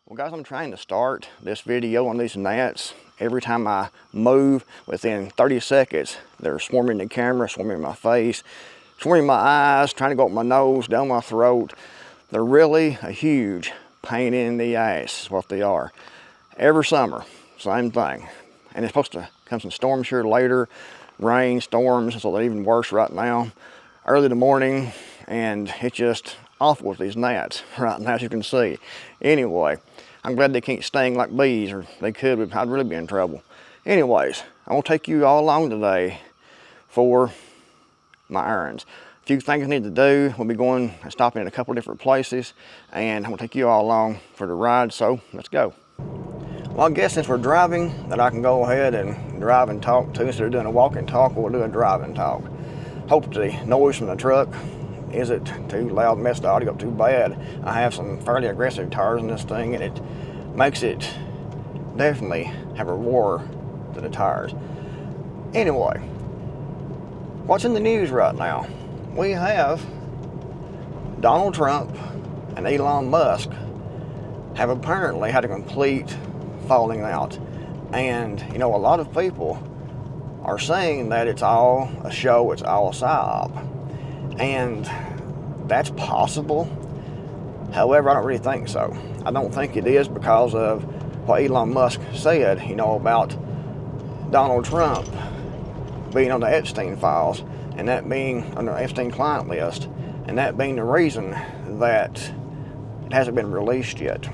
Well guys, I'm trying to start this video on these gnats. Every time I move, within 30 seconds, they're swarming the camera, swarming my face, swarming my eyes, trying to go up my nose, down my throat. They're really a huge pain in the ass, is what they are. Every summer, same thing. And it's supposed to come some storms here later, rain, storms, so they're even worse right now. Early in the morning, and it's just awful with these gnats right now, as you can see. Anyway, I'm glad they can't sting like bees, or they could, I'd really be in trouble. Anyways, I'm gonna take you all along today for my errands. A few things I need to do. We'll be going and stopping at a couple different places, and I'm gonna take you all along for the ride, so let's go. Well, I guess since we're driving, that I can go ahead and drive and talk too. Instead of doing a walk and talk, we'll do a drive and talk. Hope the noise from the truck isn't too loud, mess the audio up too bad. I have some fairly aggressive tires in this thing, and it makes it definitely have a roar to the tires. Anyway, what's in the news right now? We have Donald Trump and Elon Musk have apparently had a complete falling out. And you know, a lot of people are saying that it's all a show, it's all a psyop. And that's possible. However, I don't really think so. I don't think it is because of what Elon Musk said, you know, about Donald Trump being on the Epstein files, and that being on the Epstein client list, and that being the reason that it hasn't been released yet.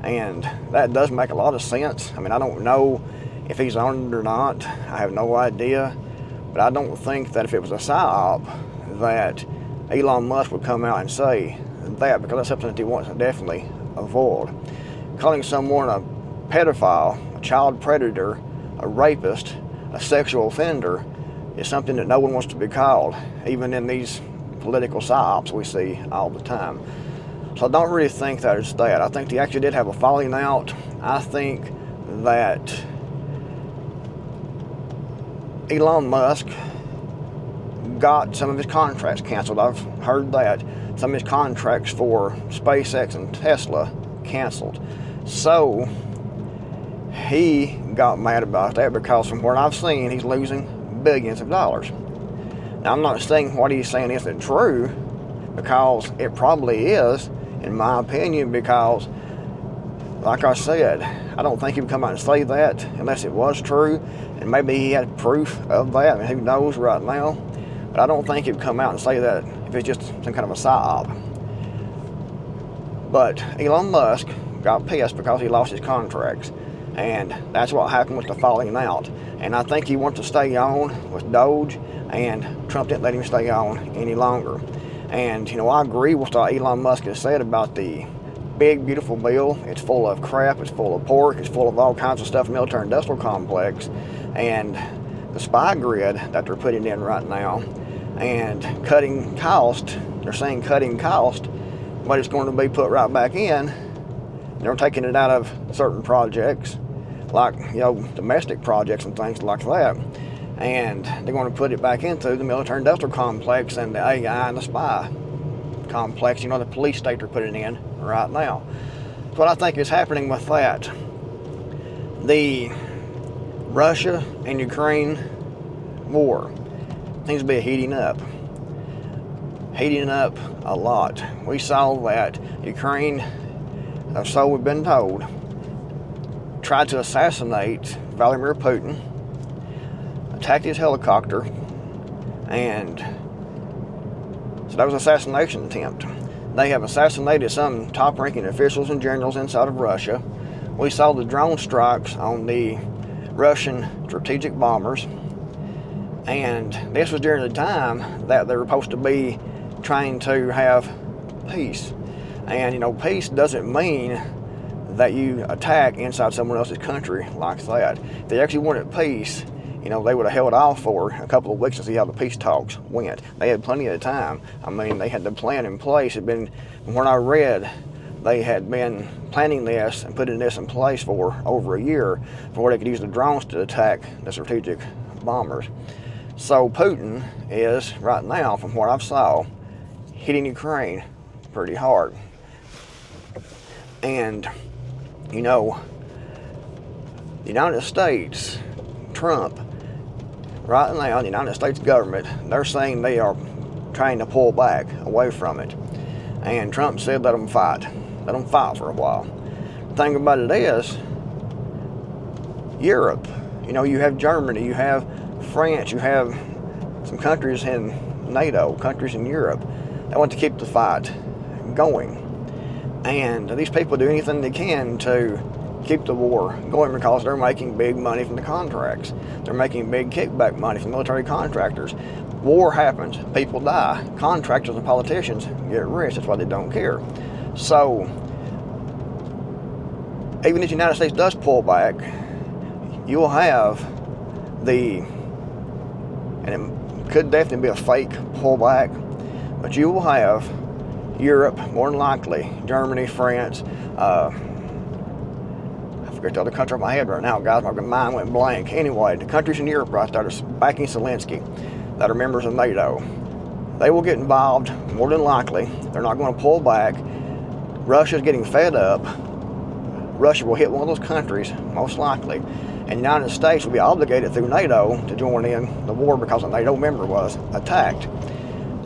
And that does make a lot of sense. I mean, I don't know if he's on it or not. I have no idea. But I don't think that if it was a psyop, that Elon Musk would come out and say that, because that's something that he wants to definitely avoid. Calling someone a pedophile, a child predator, a rapist, a sexual offender is something that no one wants to be called, even in these political psyops we see all the time. So I don't really think that it's that. I think they actually did have a falling out. I think that Elon Musk got some of his contracts canceled. I've heard that. Some of his contracts for SpaceX and Tesla canceled. So he got mad about that, because from what I've seen, he's losing billions of dollars. Now, I'm not saying what he's saying isn't true, because it probably is, in my opinion, because like I said, I don't think he would come out and say that unless it was true, and maybe he had proof of that. I mean, who knows right now? But I don't think he'd come out and say that if it's just some kind of a psyop. But Elon Musk got pissed because he lost his contracts, and that's what happened with the falling out. And I think he wants to stay on with Doge, and Trump didn't let him stay on any longer. And you know, I agree with what Elon Musk has said about the big beautiful bill. It's full of crap, it's full of pork, it's full of all kinds of stuff, military industrial complex, and the spy grid that they're putting in right now, and cutting cost. They're saying cutting cost, but it's going to be put right back in. They're taking it out of certain projects, like, you know, domestic projects and things like that, and they're going to put it back into the military industrial complex and the AI and the spy complex, you know, the police state they're putting in right now. So what I think is happening with that, the Russia and Ukraine war seems to be heating up a lot. We saw that Ukraine, so we've been told, tried to assassinate Vladimir Putin, attacked his helicopter, and so that was an assassination attempt. They have assassinated some top-ranking officials and generals inside of Russia. We saw the drone strikes on the Russian strategic bombers, and this was during the time that they were supposed to be trying to have peace. And you know, peace doesn't mean that you attack inside someone else's country like that. If they actually wanted peace, you know, they would have held off for a couple of weeks to see how the peace talks went. They had plenty of time. I mean, they had the plan in place. It had been, from what I read, they had been planning this and putting this in place for over a year before they could use the drones to attack the strategic bombers. So Putin is, right now, from what I've saw, hitting Ukraine pretty hard. And You know, the United States, Trump, right now, the United States government, they're saying they are trying to pull back away from it. And Trump said let them fight. Let them fight for a while. The thing about it is, Europe, you know, you have Germany, you have France, you have some countries in NATO, countries in Europe that want to keep the fight going. And these people do anything they can to keep the war going because they're making big money from the contracts. They're making big kickback money from military contractors. War happens, people die, contractors and politicians get rich, that's why they don't care. So, even if the United States does pull back, you will have and it could definitely be a fake pullback, but you will have Europe, more than likely, Germany, France, I forget the other country on my head right now, guys, my mind went blank. Anyway, the countries in Europe right there are backing Zelensky, that are members of NATO. They will get involved, more than likely. They're not going to pull back. Russia's getting fed up. Russia will hit one of those countries, most likely, and the United States will be obligated through NATO to join in the war because a NATO member was attacked.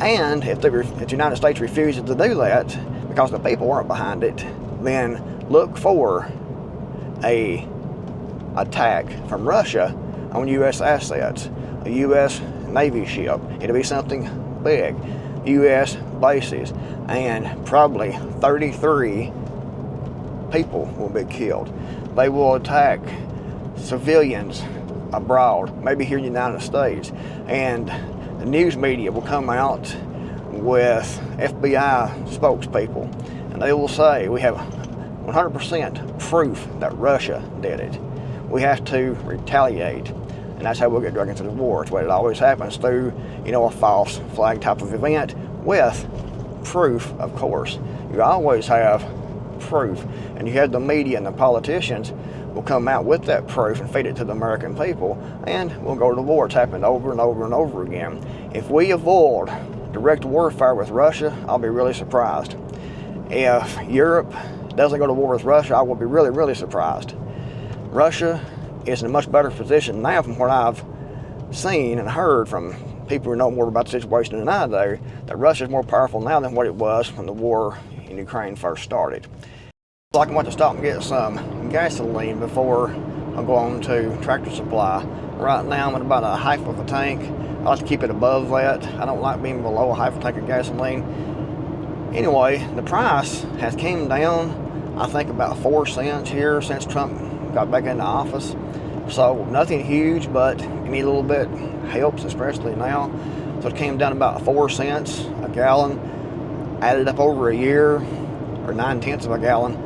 And if the United States refuses to do that, because the people weren't behind it, then look for a attack from Russia on U.S. assets, a U.S. Navy ship. It'll be something big, U.S. bases, and probably 33 people will be killed. They will attack civilians abroad, maybe here in the United States, and the news media will come out with FBI spokespeople, and they will say, we have 100% proof that Russia did it. We have to retaliate, and that's how we'll get dragged into the war. It's what it always happens, through, you know, a false flag type of event with proof, of course. You always have proof, and you have the media and the politicians will come out with that proof and feed it to the American people, and we'll go to the war. It's happened over and over and over again. If we avoid direct warfare with Russia, I'll be really surprised. If Europe doesn't go to war with Russia, I will be really, really surprised. Russia is in a much better position now, from what I've seen and heard from people who know more about the situation than I do, that Russia is more powerful now than what it was when the war in Ukraine first started. I can want to stop and get some gasoline before I go on to Tractor Supply. Right now I'm at about a half of a tank. I like to keep it above that. I don't like being below a half a tank of gasoline. Anyway, the price has came down, I think, about 4 cents here since Trump got back into office. So nothing huge, but any little bit helps, especially now. So it came down about 4 cents a gallon, added up over a year, or 9/10 of a gallon,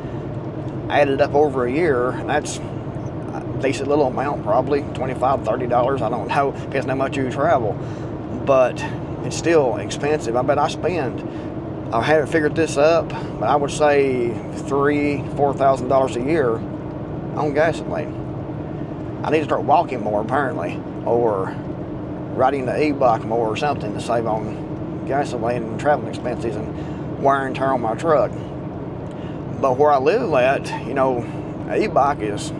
added up over a year, and that's a decent little amount, probably $25, $30, I don't know, depends on how much you travel. But it's still expensive. I bet I haven't figured this up, but I would say $3,000, $4,000 a year on gasoline. I need to start walking more, apparently, or riding the e-bike more or something to save on gasoline and traveling expenses and wear and tear on my truck. But where I live at, you know, e-bike is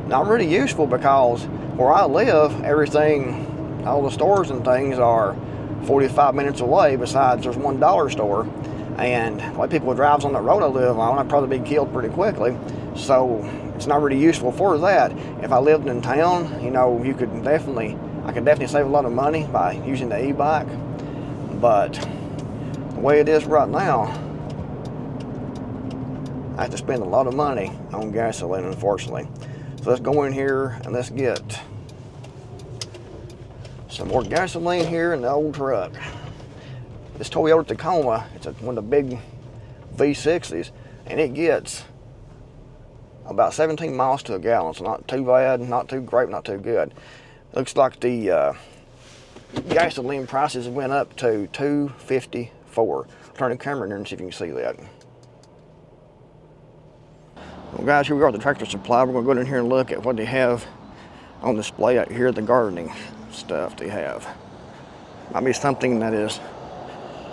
not really useful because where I live, everything, all the stores and things are 45 minutes away, besides there's one dollar store. And like people who drives on the road I live on, I'd probably be killed pretty quickly. So it's not really useful for that. If I lived in town, you know, I could definitely save a lot of money by using the e-bike. But the way it is right now, I have to spend a lot of money on gasoline, unfortunately. So let's go in here and let's get some more gasoline here in the old truck. This Toyota Tacoma, it's one of the big V60s, and it gets about 17 miles to a gallon. So not too bad, not too great, not too good. Looks like the gasoline prices went up to $2.54. Turn the camera in there and see if you can see that. Well guys, here we are at the Tractor Supply. We're going to go in here and look at what they have on display out here, the gardening stuff they have. Might be something that is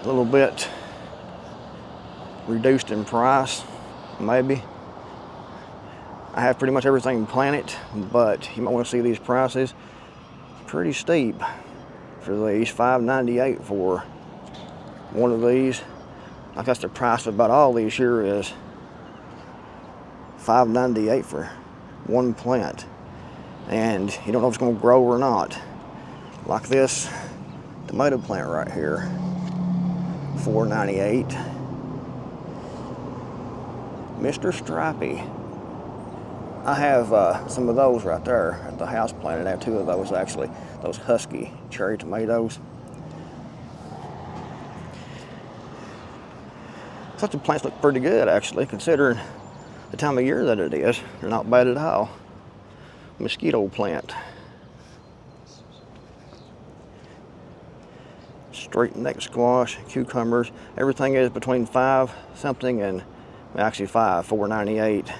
a little bit reduced in price, maybe. I have pretty much everything planted, but you might want to see these prices. Pretty steep for these. $5.98 for one of these. I guess the price of about all these here is $5.98 for one plant. And you don't know if it's going to grow or not. Like this tomato plant right here, $4.98. Mr. Stripey. I have some of those right there at the house planted. I have two of those actually, those husky cherry tomatoes. Such the plants look pretty good actually, considering the time of year that it is. They're not bad at all. Mosquito plant. Straight neck squash, cucumbers. Everything is between 5 something and actually $4.98.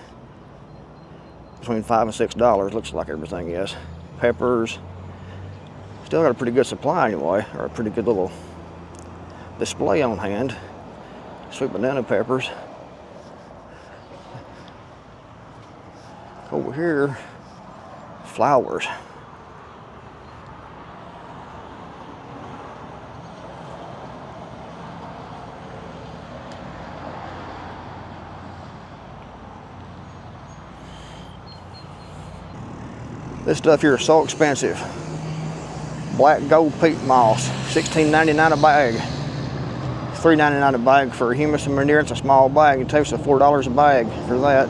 Between $5 and $6 looks like everything is. Peppers. Still got a pretty good supply anyway, or a pretty good little display on hand. Sweet banana peppers. Over here, flowers. This stuff here is so expensive. Black gold peat moss, $16.99 a bag. $3.99 a bag for humus and manure. It's a small bag. It takes $4 a bag for that.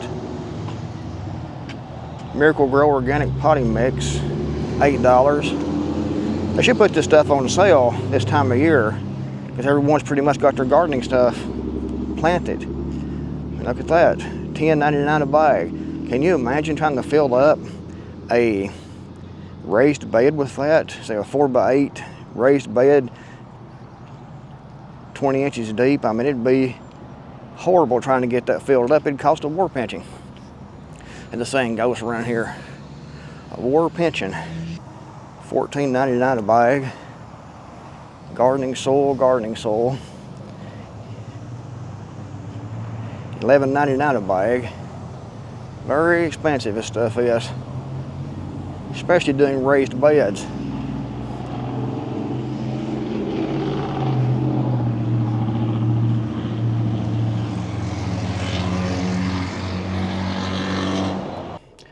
Miracle Grow organic potting mix, $8. They should put this stuff on sale this time of year because everyone's pretty much got their gardening stuff planted. And look at that, $10.99 a bag. Can you imagine trying to fill up a raised bed with that? Say a 4x8 raised bed, 20 inches deep. I mean, it'd be horrible trying to get that filled up. It'd cost a war pension. And the saying goes around here, a war pension. $14.99 a bag. Gardening soil. $11.99 a bag. Very expensive this stuff is, especially doing raised beds.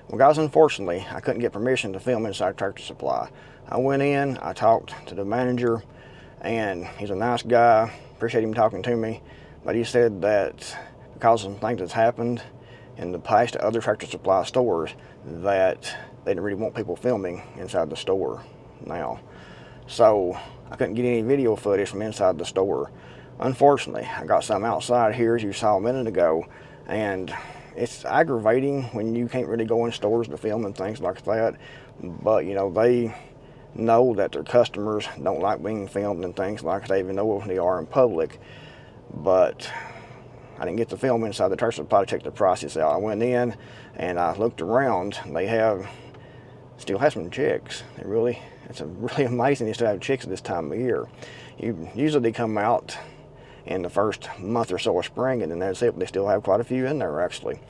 Well guys, unfortunately, I couldn't get permission to film inside Tractor Supply. I went in, I talked to the manager, and he's a nice guy. Appreciate him talking to me, but he said that because of some things that's happened in the past to other Tractor Supply stores, that they didn't really want people filming inside the store now. So I couldn't get any video footage from inside the store. Unfortunately, I got some outside here, as you saw a minute ago, and it's aggravating when you can't really go in stores to film and things like that. But you know, they know that their customers don't like being filmed and things like that, even though they are in public. But I didn't get to film inside the Tractor Supply to check the prices out. I went in and I looked around. They still have some chicks. It's really amazing they still have chicks at this time of year. Usually they come out in the first month or so of spring, and then that's it. But they still have quite a few in there actually.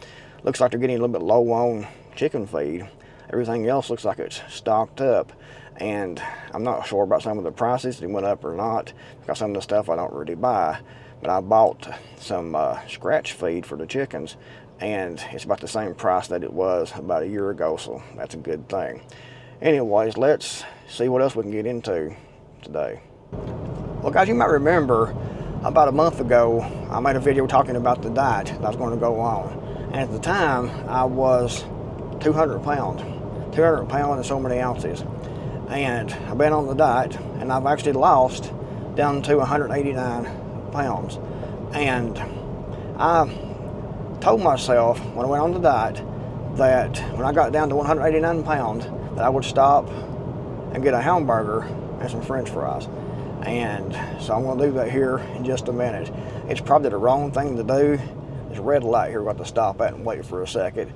Looks like they're getting a little bit low on chicken feed. Everything else looks like it's stocked up, and I'm not sure about some of the prices, they went up or not, because some of the stuff I don't really buy. But I bought some scratch feed for the chickens, and it's about the same price that it was about a year ago, so that's a good thing. Anyways, let's see what else we can get into today. Well guys, you might remember about a month ago, I made a video talking about the diet that I was going to go on. And at the time, I was 200 pounds. 200 pounds and so many ounces. And I've been on the diet, and I've actually lost down to 189 pounds. And I told myself when I went on the diet that when I got down to 189 pounds, that I would stop and get a hamburger and some French fries. And so I'm going to do that here in just a minute. It's probably the wrong thing to do. There's a red light here we've got to stop at and wait for a second.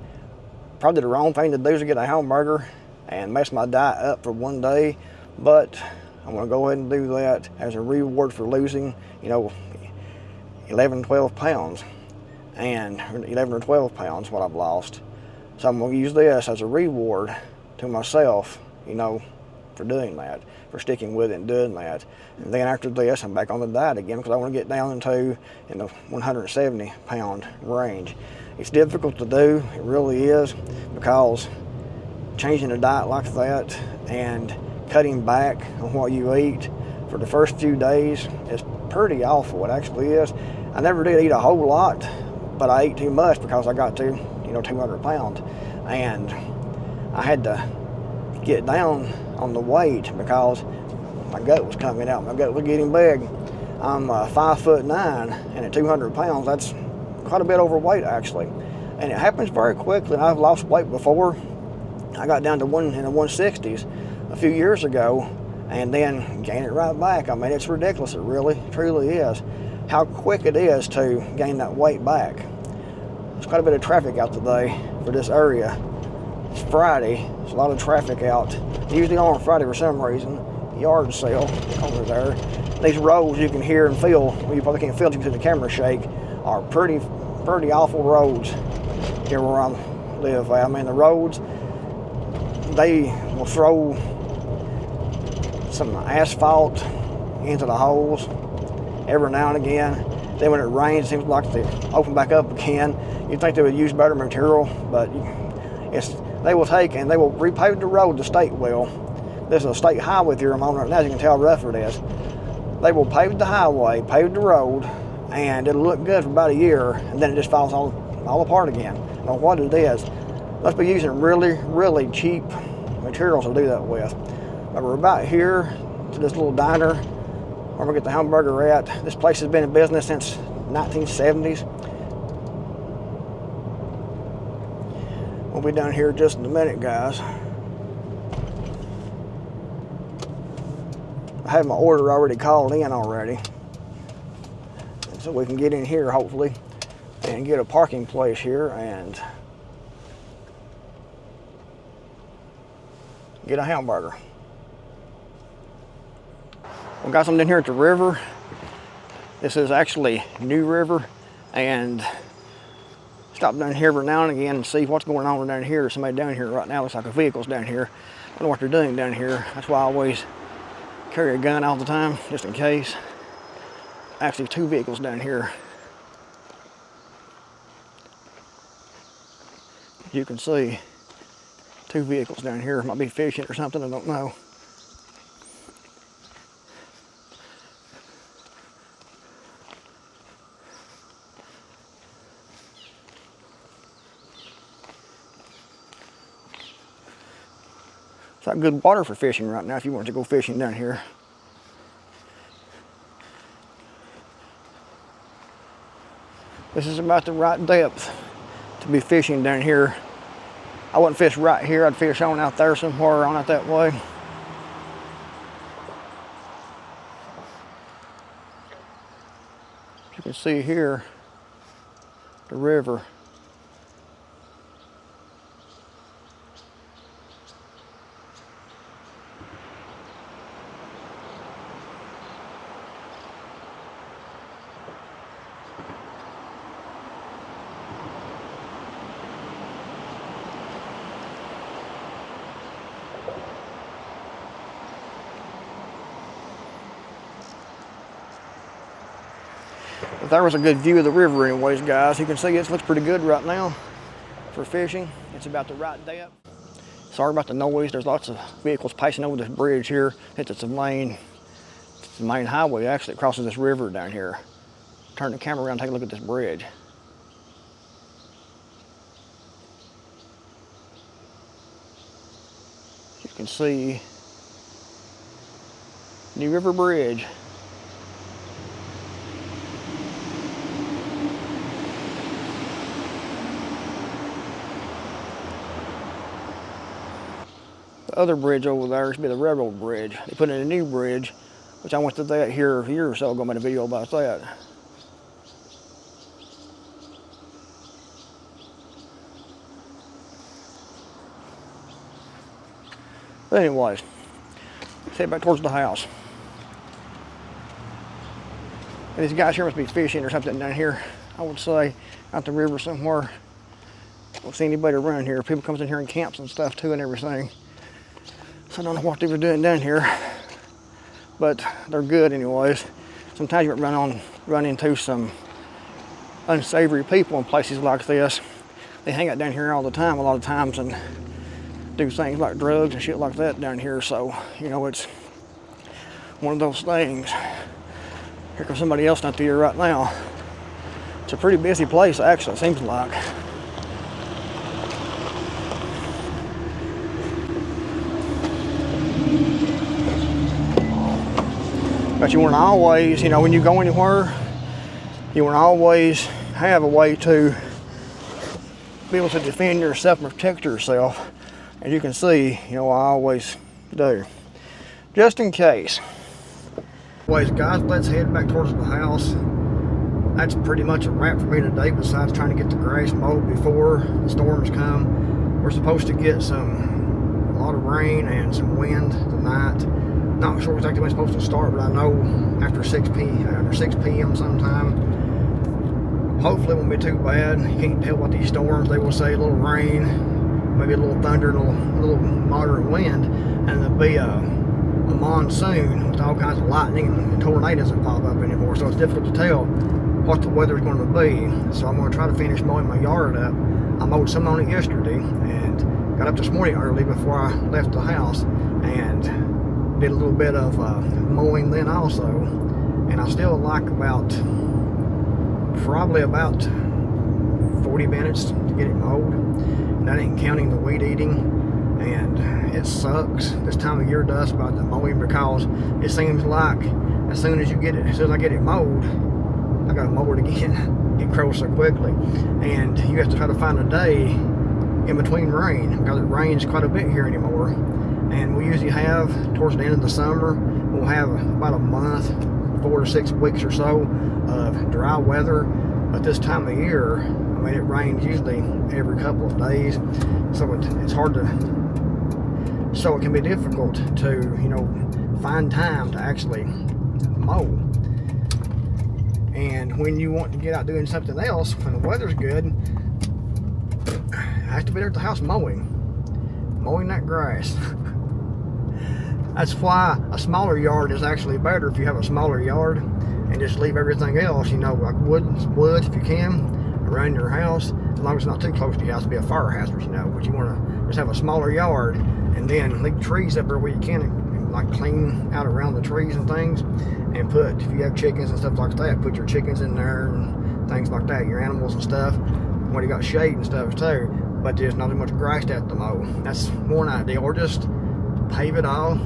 Probably the wrong thing to do is to get a hamburger and mess my diet up for one day, but I'm going to go ahead and do that as a reward for losing, 11, 12 pounds. And 11 or 12 pounds, what I've lost. So I'm gonna use this as a reward to myself, you know, for doing that, for sticking with it and doing that. And then after this, I'm back on the diet again because I want to get down into the 170 pound range. It's difficult to do, it really is, because changing a diet like that and cutting back on what you eat for the first few days is pretty awful. It actually is. I never did eat a whole lot, but I ate too much because I got to, 200 pounds. And I had to get down on the weight because my gut was coming out. My gut was getting big. I'm 5'9", and at 200 pounds, that's quite a bit overweight actually. And it happens very quickly. And I've lost weight before. I got down to in the 160s a few years ago and then gained it right back. I mean, it's ridiculous. It really, truly is. How quick it is to gain that weight back. There's quite a bit of traffic out today for this area. It's Friday. There's a lot of traffic out. Usually on Friday for some reason. Yard sale over there. These roads you can hear and feel. Well, you probably can't feel it because the camera shake. Are pretty awful roads here where I live. I mean, the roads, they will throw some asphalt into the holes every now and again. Then when it rains, it seems like they open back up again. You'd think they would use better material, but they will take and they will repave the road, the state will. This is a state highway here I'm on right now, as you can tell how rough it is. They will pave the highway, pave the road, and it'll look good for about a year, and then it just falls all apart again. I don't know what it is. Must be using really cheap materials to do that with. But we're about here to this little diner where we get the hamburger at. This place has been in business since 1970s. We'll be down here just in a minute, guys. I have my order already called in already. So we can get in here hopefully and get a parking place here and get a hamburger. We got something in here at the river. This is actually New River, and stop down here every now and again and see what's going on down here. There's somebody down here right now. Looks like a vehicle's down here. I don't know what they're doing down here. That's why I always carry a gun all the time, just in case. Actually, two vehicles down here. You can see two vehicles down here. Might be fishing or something, I don't know. It's not good water for fishing right now if you want to go fishing down here. This is about the right depth to be fishing down here. I wouldn't fish right here. I'd fish on out there somewhere on out that way. You can see here the river. But there was a good view of the river anyways, guys. You can see it looks pretty good right now for fishing. It's about the right depth. Sorry about the noise. There's lots of vehicles passing over this bridge here. It's the main highway actually. It crosses this river down here. Turn the camera around and take a look at this bridge. You can see New River Bridge. The other bridge over there used to be the railroad bridge. They put in a new bridge, which I went to that here a year or so ago, made a video about that. But anyways, let's head back towards the house. And these guys here must be fishing or something down here, I would say, out the river somewhere. don't see anybody around here. People comes in here and camps and stuff too and everything. So I don't know what they were doing down here, but they're good anyways. Sometimes you might run into some unsavory people in places like this. They hang out down here all the time, a lot of times, and do things like drugs and shit like that down here. So, you know, it's one of those things. Here comes somebody else out there right now. It's a pretty busy place, actually, it seems like. But you want to always, you know, when you go anywhere, you want to always have a way to be able to defend yourself and protect yourself. As you can see, you know, I always do. Just in case. Anyways, guys, let's head back towards the house. That's pretty much a wrap for me today, besides trying to get the grass mowed before the storms come. We're supposed to get a lot of rain and some wind tonight. Not sure exactly when it's supposed to start, but I know after 6 p.m. sometime. Hopefully it won't be too bad. You can't tell what these storms, they will say a little rain, maybe a little thunder, a little moderate wind, and there'll be a monsoon with all kinds of lightning and tornadoes that pop up anymore. So it's difficult to tell what the weather is going to be. So I'm going to try to finish mowing my yard up. I mowed some on it yesterday and got up this morning early before I left the house and did a little bit of mowing then also. And I still like probably about 40 minutes to get it mowed, and that ain't counting the weed eating. And it sucks this time of year does about the mowing, because it seems like as soon as I get it mowed, I gotta mow it again. It grows so quickly, and you have to try to find a day in between rain, because it rains quite a bit here anymore. And we usually have, towards the end of the summer, we'll have about a month, 4 to 6 weeks or so of dry weather. But this time of year, I mean, it rains usually every couple of days, so it's hard to, so it can be difficult to, you know, find time to actually mow. And when you want to get out doing something else, when the weather's good, I have to be there at the house mowing that grass. That's why a smaller yard is actually better if you have a smaller yard, and just leave everything else, you know, like woods if you can, around your house, as long as it's not too close to your house to be a fire hazard, you know. But you want to just have a smaller yard, and then leave trees up there where you can, and like clean out around the trees and things, and put, if you have chickens and stuff like that, put your chickens in there and things like that, your animals and stuff, when you got shade and stuff too. But there's not as much grass to mow. That's one idea. Or just pave it all,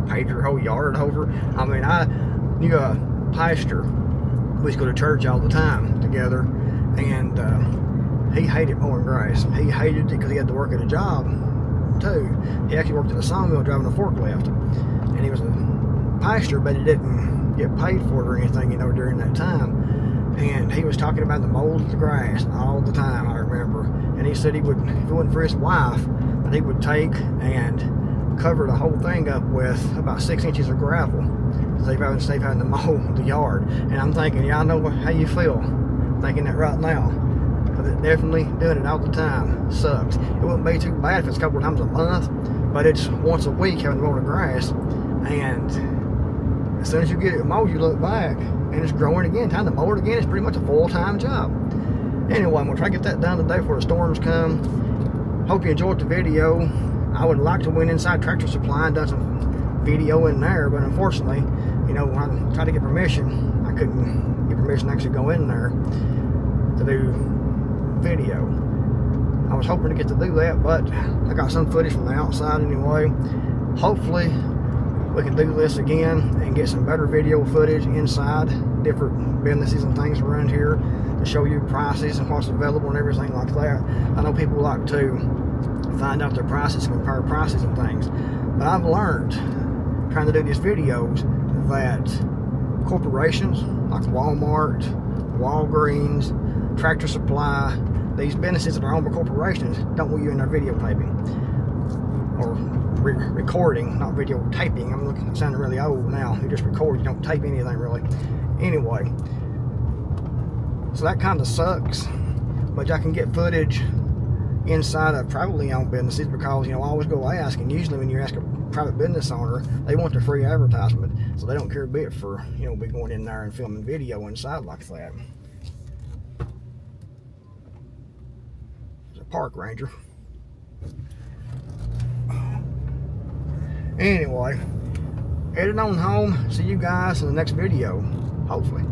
pave your whole yard over. I mean, I knew a pastor. We used to go to church all the time together, and he hated mowing grass. He hated it because he had to work at a job too. He actually worked at a sawmill driving a forklift, and he was a pastor, but he didn't get paid for it or anything, you know, during that time. And he was talking about the mold of the grass all the time, I remember. And he said he would, if it wasn't for his wife, that he would take and cover the whole thing up with about 6 inches of gravel. They've having to mow the yard. And I'm thinking, yeah, I know how you feel thinking that right now, because it definitely doing it all the time sucks. It wouldn't be too bad if it's a couple of times a month, but it's once a week having to mow the grass. And as soon as you get it mowed, you look back and it's growing again. Time to mow it again. It's pretty much a full-time job. Anyway, I'm gonna try to get that done today before the storms come. Hope you enjoyed the video. I would like to win inside Tractor Supply and done some video in there, but unfortunately, you know, when I tried to get permission, I couldn't get permission to actually go in there to do video. I was hoping to get to do that, but I got some footage from the outside anyway. Hopefully we can do this again and get some better video footage inside different businesses and things around here to show you prices and what's available and everything like that. I know people like to find out their prices, compare prices and things, but I've learned trying to do these videos that corporations like Walmart, Walgreens, Tractor Supply, these businesses that are owned by corporations don't want you in their videotaping or recording, not videotaping. I'm sounding really old now. You just record, you don't tape anything really. Anyway, so that kind of sucks but I can get footage inside of privately owned businesses because, you know, I always go ask, and usually when you ask a private business owner, they want their free advertisement, so they don't care a bit for, you know, be going in there and filming video inside like that. There's a park ranger. Anyway, headed on home. See you guys in the next video, hopefully.